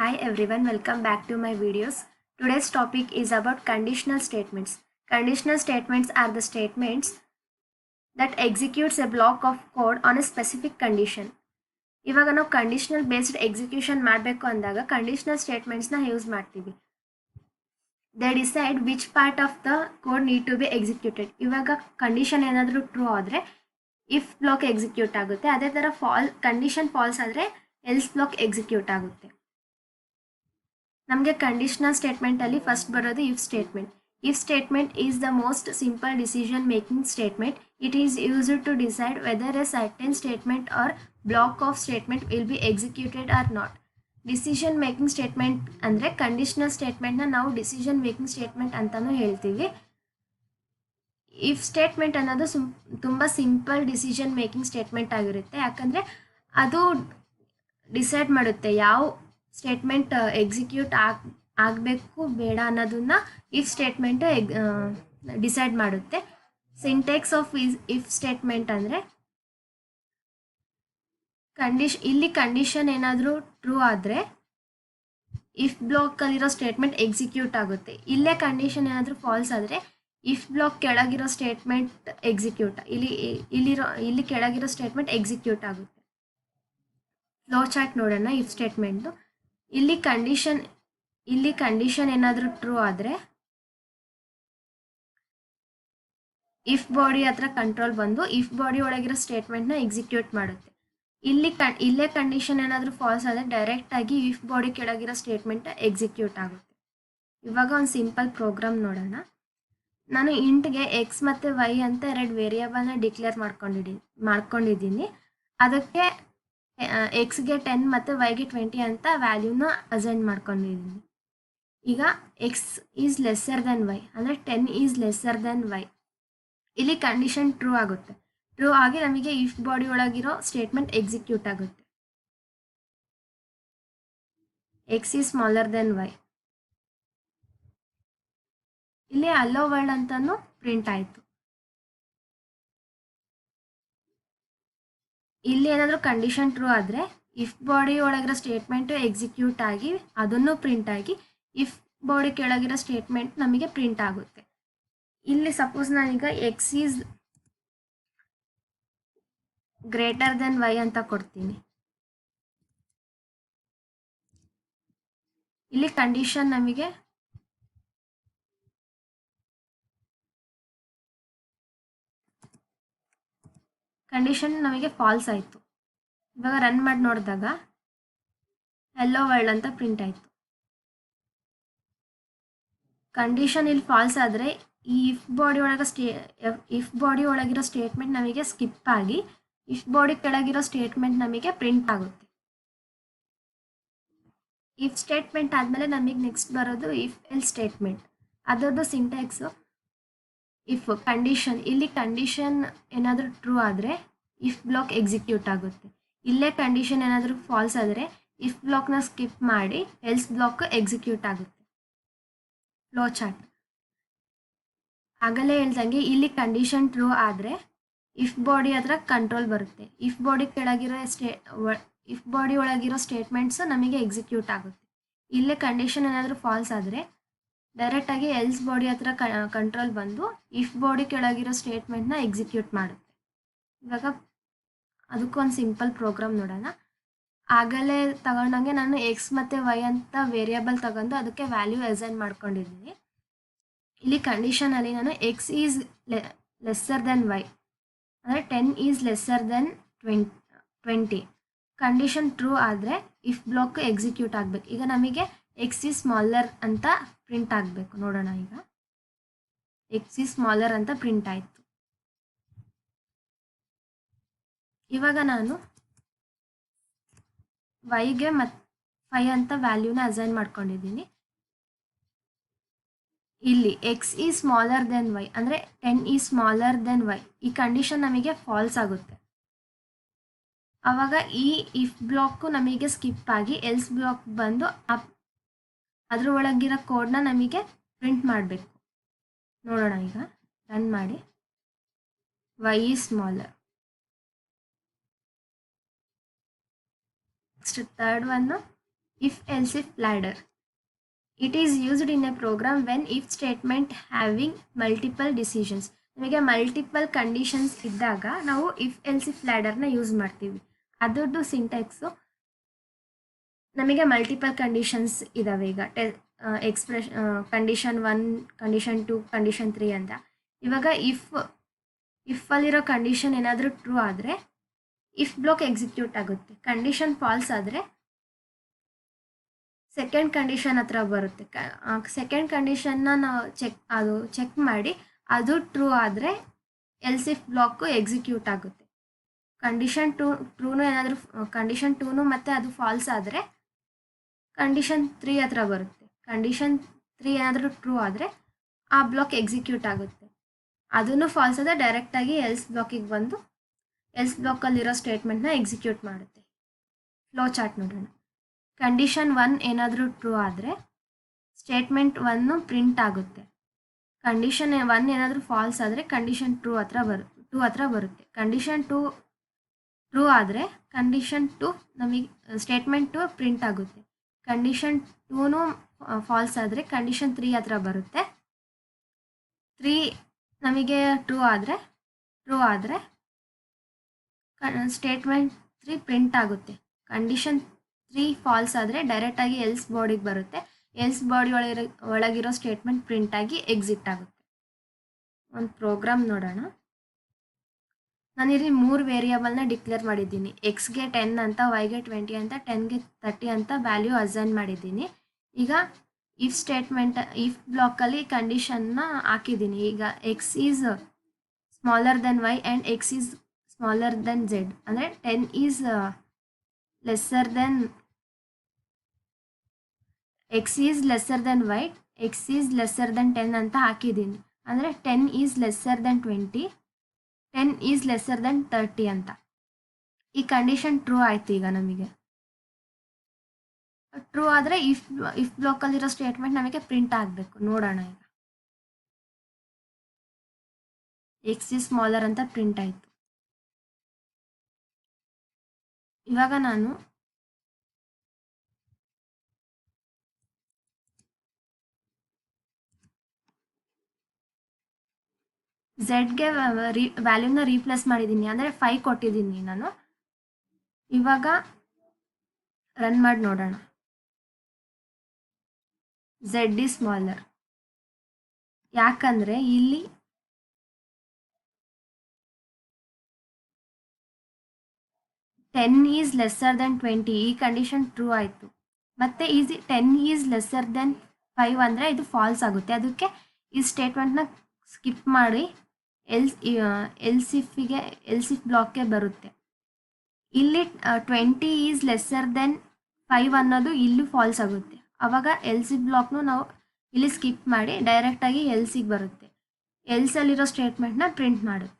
Hi everyone, welcome back to my videos. Today's topic is about conditional statements. Conditional statements are the statements that executes a block of code on a specific condition. ಇವಾಗ ನಾವು conditional based execution ಮಾಡಬೇಕು ಅಂದಾಗ conditional ಸ್ಟೇಟ್ಮೆಂಟ್ಸ್ನ use ಮಾಡ್ತೀವಿ. They decide which part of the code need to be executed. ಇವಾಗ condition ಏನಾದರೂ true ಆದರೆ if block execute ಆಗುತ್ತೆ. ಅದೇ ಥರ ಕಂಡೀಷನ್ ಫಾಲ್ಸ್ ಆದರೆ ಎಲ್ಸ್ ಬ್ಲಾಕ್ ಎಕ್ಸಿಕ್ಯೂಟ್ ಆಗುತ್ತೆ. ನಮಗೆ ಕಂಡೀಷನಲ್ ಸ್ಟೇಟ್ಮೆಂಟಲ್ಲಿ ಫಸ್ಟ್ ಬರೋದು if statement. If statement is the most simple decision making statement. It is used to decide whether a certain statement or block of statement will be executed R not. Decision making statement ಅಂದರೆ conditional ಸ್ಟೇಟ್ಮೆಂಟ್ನ ನಾವು decision making statement ಅಂತಲೂ ಹೇಳ್ತೀವಿ. If statement ಅನ್ನೋದು ತುಂಬ simple decision making statement ಆಗಿರುತ್ತೆ. ಯಾಕಂದರೆ ಅದು decide ಮಾಡುತ್ತೆ ಯಾವ ಸ್ಟೇಟ್ಮೆಂಟ್ ಎಕ್ಸಿಕ್ಯೂಟ್ ಆಗಬೇಕು ಬೇಡ ಅನ್ನೋದನ್ನ ಇಫ್ ಸ್ಟೇಟ್ಮೆಂಟ್ ಡಿಸೈಡ್ ಮಾಡುತ್ತೆ. ಸಿಂಟೆಕ್ಸ್ ಆಫ್ ಇಫ್ ಸ್ಟೇಟ್ಮೆಂಟ್ ಅಂದರೆ ಇಲ್ಲಿ ಕಂಡೀಷನ್ ಏನಾದರೂ ಟ್ರೂ ಆದರೆ ಇಫ್ ಬ್ಲಾಕಲ್ಲಿರೋ ಸ್ಟೇಟ್ಮೆಂಟ್ ಎಕ್ಸಿಕ್ಯೂಟ್ ಆಗುತ್ತೆ. ಇಲ್ಲೇ ಕಂಡೀಷನ್ ಏನಾದರೂ ಫಾಲ್ಸ್ ಆದರೆ ಇಫ್ ಬ್ಲಾಕ್ ಕೆಳಗಿರೋ ಸ್ಟೇಟ್ಮೆಂಟ್ ಎಕ್ಸಿಕ್ಯೂಟ್ ಇಲ್ಲಿ ಕೆಳಗಿರೋ ಸ್ಟೇಟ್ಮೆಂಟ್ ಎಕ್ಸಿಕ್ಯೂಟ್ ಆಗುತ್ತೆ. ಫ್ಲೋ ಚಾರ್ಟ್ ನೋಡೋಣ. ಇಫ್ ಸ್ಟೇಟ್ಮೆಂಟು ಇಲ್ಲಿ ಕಂಡೀಷನ್ ಏನಾದರೂ ಟ್ರೂ ಆದರೆ ಇಫ್ ಬಾಡಿ ಹತ್ರ ಕಂಟ್ರೋಲ್ ಬಂದು ಇಫ್ ಬಾಡಿ ಒಳಗಿರೋ ಸ್ಟೇಟ್ಮೆಂಟ್ನ ಎಕ್ಸಿಕ್ಯೂಟ್ ಮಾಡುತ್ತೆ. ಇಲ್ಲೇ ಕಂಡೀಷನ್ ಏನಾದರೂ ಫಾಲ್ಸ್ ಆದರೆ ಡೈರೆಕ್ಟಾಗಿ ಇಫ್ ಬಾಡಿ ಕೆಳಗಿರೋ ಸ್ಟೇಟ್ಮೆಂಟ್ ಎಕ್ಸಿಕ್ಯೂಟ್ ಆಗುತ್ತೆ. ಇವಾಗ ಒಂದು ಸಿಂಪಲ್ ಪ್ರೋಗ್ರಾಮ್ ನೋಡೋಣ. ನಾನು ಇಂಟ್ಗೆ ಎಕ್ಸ್ ಮತ್ತು ವೈ ಅಂತ 2 ವೇರಿಯೇಬಲ್ನ ಡಿಕ್ಲೇರ್ ಮಾಡ್ಕೊಂಡಿದ್ದೀನಿ. ಅದಕ್ಕೆ ಎಕ್ಸ್ಗೆ 10 ಮತ್ತು ವೈಗೆ 20 ಅಂತ ವ್ಯಾಲ್ಯೂನ ಅಸೈನ್ ಮಾಡ್ಕೊಂಡಿದ್ದೀನಿ. ಈಗ x is lesser than y ಅಂದರೆ 10 ಈಸ್ ಲೆಸ್ಸರ್ ದೆನ್ ವೈ. ಇಲ್ಲಿ ಕಂಡೀಷನ್ ಟ್ರೂ ಆಗುತ್ತೆ. ಟ್ರೂ ಆಗಿ ನಮಗೆ ಇಫ್ ಬಾಡಿ ಒಳಗಿರೋ ಸ್ಟೇಟ್ಮೆಂಟ್ ಎಕ್ಸಿಕ್ಯೂಟ್ ಆಗುತ್ತೆ. X is smaller than y. ಇಲ್ಲಿ ಅಲ್ಲೋ ವರ್ಡ್ ಅಂತಾನು ಪ್ರಿಂಟ್ ಆಯಿತು. ಇಲ್ಲಿ ಏನಾದರೂ ಕಂಡೀಷನ್ ಟ್ರೂ ಆದರೆ ಇಫ್ ಬಾಡಿ ಒಳಗಿರೋ ಸ್ಟೇಟ್ಮೆಂಟು ಎಕ್ಸಿಕ್ಯೂಟ್ ಆಗಿ ಅದನ್ನು ಪ್ರಿಂಟ್ ಆಗಿ ಇಫ್ ಬಾಡಿ ಕೆಳಗಿರೋ ಸ್ಟೇಟ್ಮೆಂಟ್ ನಮಗೆ ಪ್ರಿಂಟ್ ಆಗುತ್ತೆ. ಇಲ್ಲಿ ಸಪೋಸ್ ನಾನೀಗ x is greater than y ಅಂತ ಕೊಡ್ತೀನಿ. ಇಲ್ಲಿ ಕಂಡೀಷನ್ ನಮಗೆ ಫಾಲ್ಸ್ ಆಯಿತು. ಇವಾಗ ರನ್ ಮಾಡಿ ನೋಡಿದಾಗ ಹೆಲೋ ವರ್ಲ್ಡ್ ಅಂತ ಪ್ರಿಂಟ್ ಆಯಿತು. ಕಂಡೀಷನ್ ಇಲ್ಲಿ ಫಾಲ್ಸ್ ಆದರೆ ಈ ಇಫ್ ಬಾಡಿ ಒಳಗಿರೋ ಸ್ಟೇಟ್ಮೆಂಟ್ ನಮಗೆ ಸ್ಕಿಪ್ ಆಗಿ ಇಫ್ ಬಾಡಿ ಕೆಳಗಿರೋ ಸ್ಟೇಟ್ಮೆಂಟ್ ನಮಗೆ ಪ್ರಿಂಟ್ ಆಗುತ್ತೆ. ಇಫ್ ಸ್ಟೇಟ್ಮೆಂಟ್ ಆದಮೇಲೆ ನಮಗೆ ನೆಕ್ಸ್ಟ್ ಬರೋದು ಇಫ್ ಎಲ್ ಸ್ಟೇಟ್ಮೆಂಟ್. ಅದರದ್ದು ಸಿಂಟ್ಯಾಕ್ಸು ಇಫ್ ಕಂಡೀಷನ್. ಇಲ್ಲಿ ಕಂಡೀಷನ್ ಏನಾದರೂ ಟ್ರೂ ಆದರೆ ಇಫ್ ಬ್ಲಾಕ್ ಎಕ್ಸಿಕ್ಯೂಟ್ ಆಗುತ್ತೆ. ಇಲ್ಲೇ ಕಂಡೀಷನ್ ಏನಾದರೂ ಫಾಲ್ಸ್ ಆದರೆ ಇಫ್ ಬ್ಲಾಕ್ನ ಸ್ಕಿಪ್ ಮಾಡಿ ಎಲ್ಸ್ ಬ್ಲಾಕ್ ಎಕ್ಸಿಕ್ಯೂಟ್ ಆಗುತ್ತೆ. ಫ್ಲೋ ಚಾರ್ಟ್ ಆಗಲೇ ಹೇಳ್ದಂಗೆ ಇಲ್ಲಿ ಕಂಡೀಷನ್ ಟ್ರೂ ಆದರೆ ಇಫ್ ಬಾಡಿ ಹತ್ರ ಕಂಟ್ರೋಲ್ ಬರುತ್ತೆ. ಇಫ್ ಬಾಡಿ ಒಳಗಿರೋ ಸ್ಟೇಟ್ಮೆಂಟ್ಸ್ ನಮಗೆ ಎಕ್ಸಿಕ್ಯೂಟ್ ಆಗುತ್ತೆ. ಇಲ್ಲೇ ಕಂಡೀಷನ್ ಏನಾದರೂ ಫಾಲ್ಸ್ ಆದರೆ ಡೈರೆಕ್ಟಾಗಿ ಎಲ್ಸ್ ಬಾಡಿ ಹತ್ರ ಕಂಟ್ರೋಲ್ ಬಂದು ಇಫ್ ಬಾಡಿ ಕೆಳಗಿರೋ ಸ್ಟೇಟ್ಮೆಂಟ್ನ ಎಕ್ಸಿಕ್ಯೂಟ್ ಮಾಡುತ್ತೆ. ಇವಾಗ ಅದಕ್ಕೊಂದು ಸಿಂಪಲ್ ಪ್ರೋಗ್ರಾಮ್ ನೋಡೋಣ. ಆಗಲೇ ತಗೊಂಡಂಗೆ ನಾನು ಎಕ್ಸ್ ಮತ್ತು ವೈ ಅಂತ ವೇರಿಯೇಬಲ್ ತಗೊಂಡು ಅದಕ್ಕೆ ವ್ಯಾಲ್ಯೂ ಅಸೈನ್ ಮಾಡ್ಕೊಂಡಿದ್ದೀನಿ. ಇಲ್ಲಿ ಕಂಡೀಷನಲ್ಲಿ ನಾನು x is lesser than y ಅಂದರೆ 10 is lesser than 20. Condition true ಆದರೆ ಇಫ್ ಬ್ಲಾಕ್ ಎಕ್ಸಿಕ್ಯೂಟ್ ಆಗಬೇಕು. ಈಗ ನಮಗೆ ಎಕ್ಸ್ ಈಸ್ ಸ್ಮಾಲರ್ ಅಂತ ಪ್ರಿಂಟ್ ಆಗಬೇಕು. ನೋಡೋಣ. ಈಗ ಎಕ್ಸ್ ಈಸ್ ಸ್ಮಾಲರ್ ಅಂತ ಪ್ರಿಂಟ್ ಆಯಿತು. ಇವಾಗ ನಾನು ವೈಗೆ 5 ಅಂತ ವ್ಯಾಲ್ಯೂನ ಅಸೈನ್ ಮಾಡ್ಕೊಂಡಿದ್ದೀನಿ. ಇಲ್ಲಿ x is smaller than y ಅಂದರೆ 10 ಈಸ್ ಸ್ಮಾಲರ್ ದೆನ್ ವೈ. ಈ ಕಂಡೀಷನ್ ನಮಗೆ ಫಾಲ್ಸ್ ಆಗುತ್ತೆ. ಆವಾಗ ಈ ಇಫ್ ಬ್ಲಾಕು ನಮಗೆ ಸ್ಕಿಪ್ ಆಗಿ ಎಲ್ಸ್ ಬ್ಲಾಕ್ ಬಂದು ಅದ್ರ ಒಳಗಿರೋ ಕೋಡ್ನ ನಮಗೆ ಪ್ರಿಂಟ್ ಮಾಡಬೇಕು. ನೋಡೋಣ. ಈಗ ರನ್ ಮಾಡಿ y is smaller. Next third ಒನ್ನು if else if ladder. It is used in a program when if statement having multiple decisions. ನಮಗೆ ಮಲ್ಟಿಪಲ್ ಕಂಡೀಷನ್ಸ್ ಇದ್ದಾಗ ನಾವು ಇಫ್ ಎಲ್ಸ್ ಇಫ್ ಲ್ಯಾಡರ್ನ ಯೂಸ್ ಮಾಡ್ತೀವಿ. ಅದರದ್ದು ಸಿಂಟ್ಯಾಕ್ಸು ನಮಗೆ ಮಲ್ಟಿಪಲ್ ಕಂಡೀಷನ್ಸ್ ಇದ್ದಾವೆ ಈಗ ಕಂಡೀಷನ್ 1, ಕಂಡೀಷನ್ 2, ಕಂಡೀಷನ್ 3 ಅಂತ. ಇವಾಗ ಇಫ್ ಅಲ್ಲಿರೋ ಕಂಡೀಷನ್ ಏನಾದರೂ ಟ್ರೂ ಆದರೆ ಇಫ್ ಬ್ಲಾಕ್ ಎಕ್ಸಿಕ್ಯೂಟ್ ಆಗುತ್ತೆ. ಕಂಡೀಷನ್ ಫಾಲ್ಸ್ ಆದರೆ ಸೆಕೆಂಡ್ ಕಂಡೀಷನ್ ಹತ್ರ ಬರುತ್ತೆ. ಸೆಕೆಂಡ್ ಕಂಡೀಷನ್ನ ನಾವು ಚೆಕ್ ಮಾಡಿ ಅದು ಟ್ರೂ ಆದರೆ ಎಲ್ಸ್ ಇಫ್ ಬ್ಲಾಕು ಎಕ್ಸಿಕ್ಯೂಟ್ ಆಗುತ್ತೆ. ಕಂಡೀಷನ್ ಟ್ರೂನು ಏನಾದರೂ ಕಂಡೀಷನ್ 2 ಮತ್ತು ಅದು ಫಾಲ್ಸ್ ಆದರೆ ಕಂಡೀಷನ್ 3 ಹತ್ರ ಬರುತ್ತೆ. ಕಂಡೀಷನ್ 3 ಏನಾದರೂ ಟ್ರೂ ಆದರೆ ಆ ಬ್ಲಾಕ್ ಎಕ್ಸಿಕ್ಯೂಟ್ ಆಗುತ್ತೆ. ಅದನ್ನು ಫಾಲ್ಸ್ ಆದರೆ ಡೈರೆಕ್ಟಾಗಿ ಎಲ್ಸ್ ಬ್ಲಾಕಿಗೆ ಬಂದು ಎಲ್ಸ್ ಬ್ಲಾಕಲ್ಲಿರೋ ಸ್ಟೇಟ್ಮೆಂಟ್ನ ಎಕ್ಸಿಕ್ಯೂಟ್ ಮಾಡುತ್ತೆ. ಫ್ಲೋ ಚಾರ್ಟ್ ನೋಡೋಣ. ಕಂಡೀಷನ್ 1 ಏನಾದರೂ ಟ್ರೂ ಆದರೆ ಸ್ಟೇಟ್ಮೆಂಟ್ 1 ಪ್ರಿಂಟ್ ಆಗುತ್ತೆ. ಕಂಡೀಷನ್ 1 ಏನಾದರೂ ಫಾಲ್ಸ್ ಆದರೆ ಕಂಡೀಷನ್ 2 ಹತ್ರ ಬರುತ್ತೆ. ಕಂಡೀಷನ್ 2 ಟ್ರೂ ಆದರೆ ಕಂಡೀಷನ್ 2 ನಮಗೆ ಸ್ಟೇಟ್ಮೆಂಟ್ 2 ಪ್ರಿಂಟ್ ಆಗುತ್ತೆ. ಕಂಡೀಷನ್ 2 ಫಾಲ್ಸ್ ಆದರೆ ಕಂಡೀಷನ್ 3 ಹತ್ರ ಬರುತ್ತೆ. 3 ನಮಗೆ ಟ್ರೂ ಆದರೆ ಸ್ಟೇಟ್ಮೆಂಟ್ 3 ಪ್ರಿಂಟ್ ಆಗುತ್ತೆ. ಕಂಡೀಷನ್ 3 ಫಾಲ್ಸ್ ಆದರೆ ಡೈರೆಕ್ಟಾಗಿ ಎಲ್ಸ್ ಬಾಡಿಗೆ ಬರುತ್ತೆ. ಎಲ್ಸ್ ಬಾಡಿ ಒಳಗಿರೋ ಸ್ಟೇಟ್ಮೆಂಟ್ ಪ್ರಿಂಟ್ ಆಗಿ ಎಕ್ಸಿಟ್ ಆಗುತ್ತೆ. ಒಂದು ಪ್ರೋಗ್ರಾಮ್ ನೋಡೋಣ. ನಾನಿಲ್ಲಿ 3 ವೇರಿಯಬಲ್ನ ಡಿಕ್ಲೇರ್ ಮಾಡಿದ್ದೀನಿ. ಎಕ್ಸ್ಗೆ 10 ಅಂತ, ವೈಗೆ 20 ಅಂತ, 10ಗೆ 30 ಅಂತ ವ್ಯಾಲ್ಯೂ ಅಸೈನ್ ಮಾಡಿದ್ದೀನಿ. ಈಗ ಇಫ್ ಸ್ಟೇಟ್ಮೆಂಟ್ ಇಫ್ ಬ್ಲಾಕಲ್ಲಿ ಕಂಡೀಷನ್ನ ಹಾಕಿದ್ದೀನಿ. ಈಗ x is smaller than y and x is smaller than z, ಅಂದರೆ 10 is lesser than x is lesser than y, x is lesser than 10 ಅಂತ ಹಾಕಿದ್ದೀನಿ. ಅಂದರೆ 10 is lesser than 20, 10 is lesser than 30 ಅಂತ. ಈ ಕಂಡೀಷನ್ ಟ್ರೂ ಆಯಿತು. ಈಗ ನಮಗೆ true ಆದರೆ ಇಫ್ ಬ್ಲಾಕಲ್ಲಿರೋ ಸ್ಟೇಟ್ಮೆಂಟ್ ನಮಗೆ ಪ್ರಿಂಟ್ ಆಗಬೇಕು. ನೋಡೋಣ. ಈಗ ಎಕ್ಸ್ ಈಸ್ ಸ್ಮಾಲರ್ ಅಂತ ಪ್ರಿಂಟ್ ಆಯಿತು. ಇವಾಗ ನಾನು ಝೆಡ್ಗೆ ವ್ಯಾಲ್ಯೂನ ರೀಪ್ಲೇಸ್ ಮಾಡಿದ್ದೀನಿ, ಅಂದರೆ 5 ಕೊಟ್ಟಿದ್ದೀನಿ ನಾನು. ಇವಾಗ ರನ್ ಮಾಡಿ ನೋಡೋಣ. Z is smaller. ಯಾಕಂದರೆ ಇಲ್ಲಿ ಟೆನ್ ಈಸ್ ಲೆಸ್ಸರ್ ದೆನ್ 20 ಈ ಕಂಡೀಷನ್ ಟ್ರೂ ಆಯಿತು. ಮತ್ತು 10 ಈಸ್ ಲೆಸ್ಸರ್ ದೆನ್ 5 ಅಂದರೆ ಇದು ಫಾಲ್ಸ್ ಆಗುತ್ತೆ. ಅದಕ್ಕೆ ಈ ಸ್ಟೇಟ್ಮೆಂಟ್ನ ಸ್ಕಿಪ್ ಮಾಡಿ ಎಲ್ಸ್ ಇಫ್ ಬ್ಲಾಕ್ಗೆ ಬರುತ್ತೆ. ಇಲ್ಲಿ 20 ಈಸ್ ಲೆಸ್ಸರ್ ದೆನ್ 5 ಅನ್ನೋದು ಇಲ್ಲಿ ಫಾಲ್ಸ್ ಆಗುತ್ತೆ. ಆವಾಗ ಎಲ್ಸ್ ಇಫ್ ಬ್ಲಾಕ್ನು ನಾವು ಇಲ್ಲಿ ಸ್ಕಿಪ್ ಮಾಡಿ ಡೈರೆಕ್ಟಾಗಿ ಎಲ್ಸಿಗೆ ಬರುತ್ತೆ. ಎಲ್ಸಲ್ಲಿರೋ ಸ್ಟೇಟ್ಮೆಂಟ್ನ ಪ್ರಿಂಟ್ ಮಾಡುತ್ತೆ.